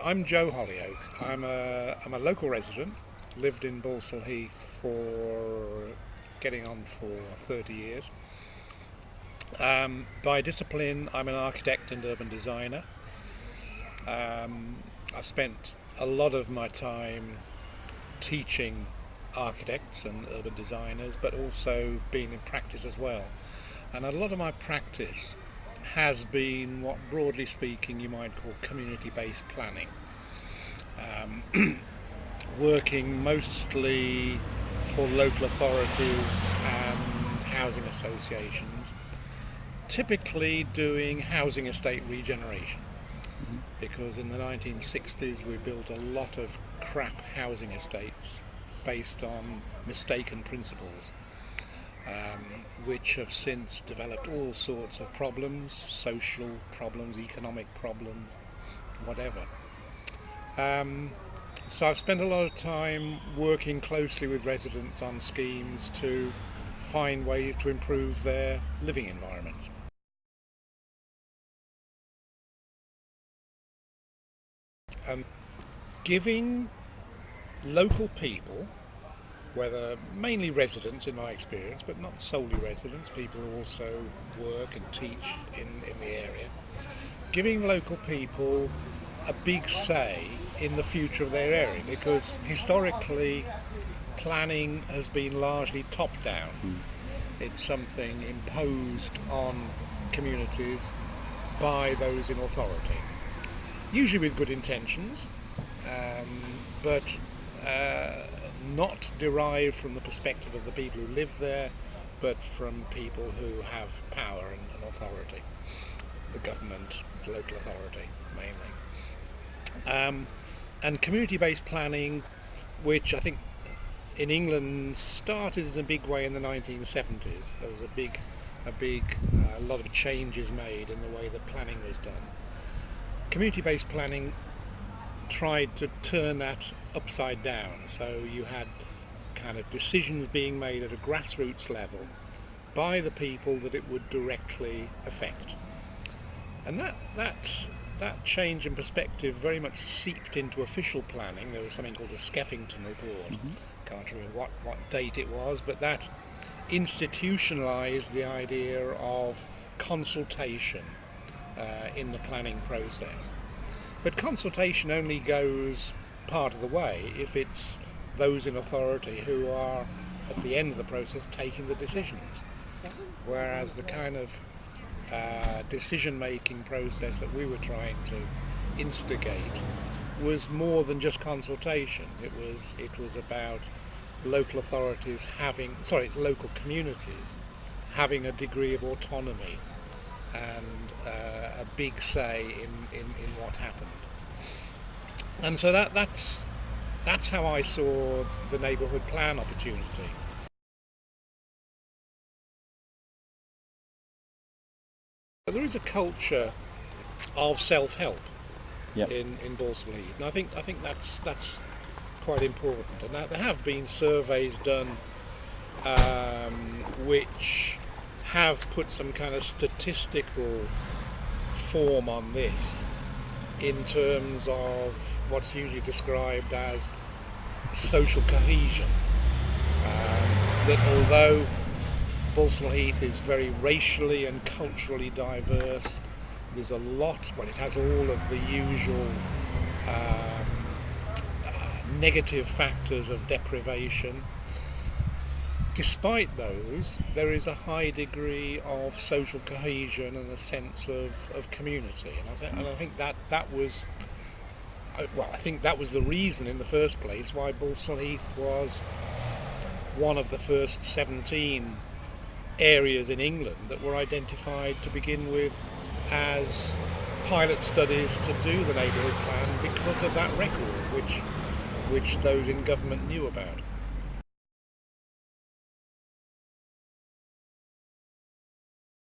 I'm Joe Holyoak. I'm a local resident. Lived in Balsall Heath for getting on for 30 years. By discipline, I'm an architect and urban designer. I spent a lot of my time teaching architects and urban designers, but also being in practice as well. And a lot of my practice has been what, broadly speaking, you might call community-based planning. Working mostly for local authorities and housing associations, typically doing housing estate regeneration. Because in the 1960s we built a lot of crap housing estates based on mistaken principles, which have since developed all sorts of problems, social problems, economic problems, whatever. So I've spent a lot of time working closely with residents on schemes to find ways to improve their living environments. Giving local people, whether mainly residents in my experience, but not solely residents, people who also work and teach in the area, giving local people a big say in the future of their area, because historically planning has been largely top-down. It's something imposed on communities by those in authority, usually with good intentions, but not derived from the perspective of the people who live there, but from people who have power and authority, the government, the local authority mainly. And community-based planning, which I think in England started in a big way in the 1970s. There was a lot of changes made in the way that planning was done. Community-based planning tried to turn that upside down, so you had kind of decisions being made at a grassroots level by the people that it would directly affect. And that change in perspective very much seeped into official planning. There was something called the Skeffington Report. Can't remember what date it was, but that institutionalized the idea of consultation in the planning process. But consultation only goes part of the way if it's those in authority who are at the end of the process taking the decisions. Whereas the kind of decision-making process that we were trying to instigate was more than just consultation. It was about local communities having a degree of autonomy and a big say in what happened. And so that's how I saw the neighbourhood plan opportunity. There is a culture of self-help in Balsall Heath, and I think that's quite important. And there have been surveys done which have put some kind of statistical form on this in terms of what's usually described as social cohesion. That although Balsall Heath is very racially and culturally diverse, there's a lot, well, it has all of the usual negative factors of deprivation. Despite those, there is a high degree of social cohesion and a sense of community, and I think that was the reason in the first place why Balsall Heath was one of the first 17 areas in England that were identified to begin with as pilot studies to do the neighbourhood plan, because of that record which those in government knew about.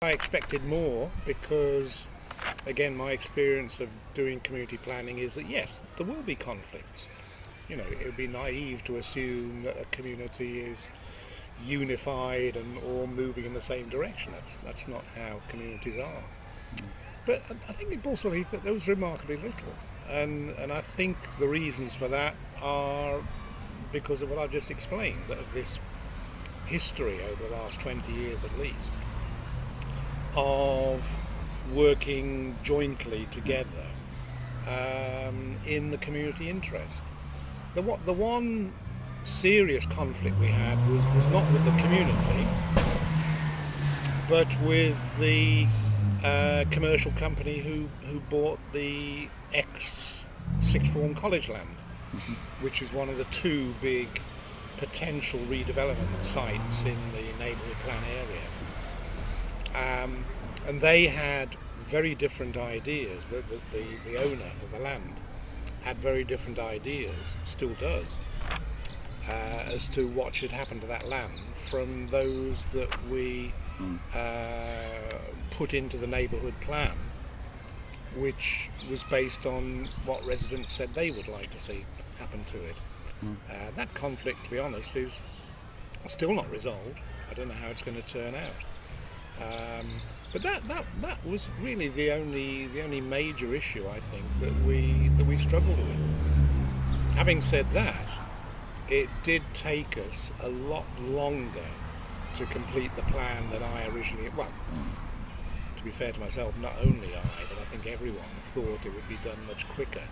I expected more because, again, my experience of doing community planning is that yes, there will be conflicts. You know, it would be naive to assume that a community is unified and all moving in the same direction. That's not how communities are. But I think in Balsall Heath there was remarkably little. and I think the reasons for that are because of what I've just explained, that of this history over the last 20 years at least of working jointly together in the community interest. The one serious conflict we had was not with the community, but with the commercial company who bought the ex-sixth form college land, which is one of the two big potential redevelopment sites in the neighbourhood plan area. And they had very different ideas. The owner of the land had very different ideas, still does, as to what should happen to that land from those that we put into the neighbourhood plan, which was based on what residents said they would like to see happen to it. That conflict, to be honest, is still not resolved. I don't know how it's going to turn out. But that was really the only major issue, I think, that we struggled with. Having said that, it did take us a lot longer to complete the plan than I originally. Well, to be fair to myself, not only I, but I think everyone thought it would be done much quicker.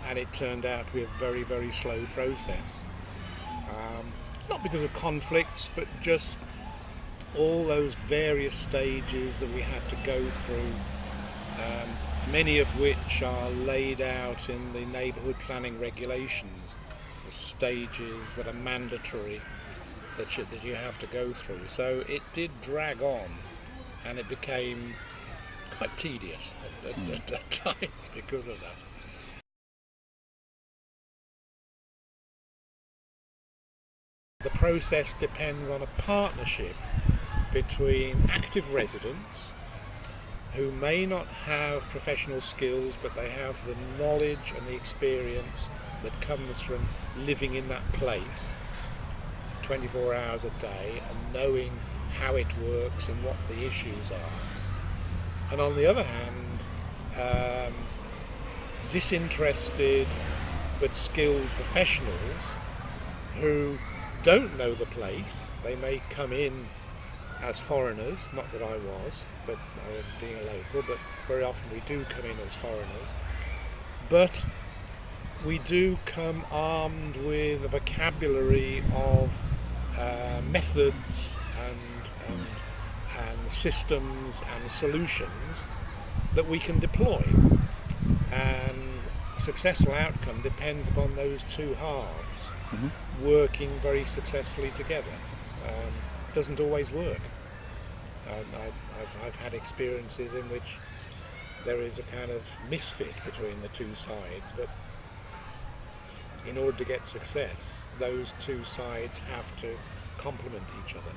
And it turned out to be a very, very slow process. Not because of conflicts, but just all those various stages that we had to go through, many of which are laid out in the neighbourhood planning regulations as stages that are mandatory that you have to go through. So it did drag on, and it became quite tedious at times because of that. The process depends on a partnership between active residents who may not have professional skills, but they have the knowledge and the experience that comes from living in that place 24 hours a day and knowing how it works and what the issues are. And on the other hand, disinterested but skilled professionals who don't know the place. They may come in as foreigners, not that I was, but being a local, but very often we do come in as foreigners. But we do come armed with a vocabulary of methods and systems and solutions that we can deploy. And a successful outcome depends upon those two halves working very successfully together. Doesn't always work. I've had experiences in which there is a kind of misfit between the two sides, but in order to get success, those two sides have to complement each other.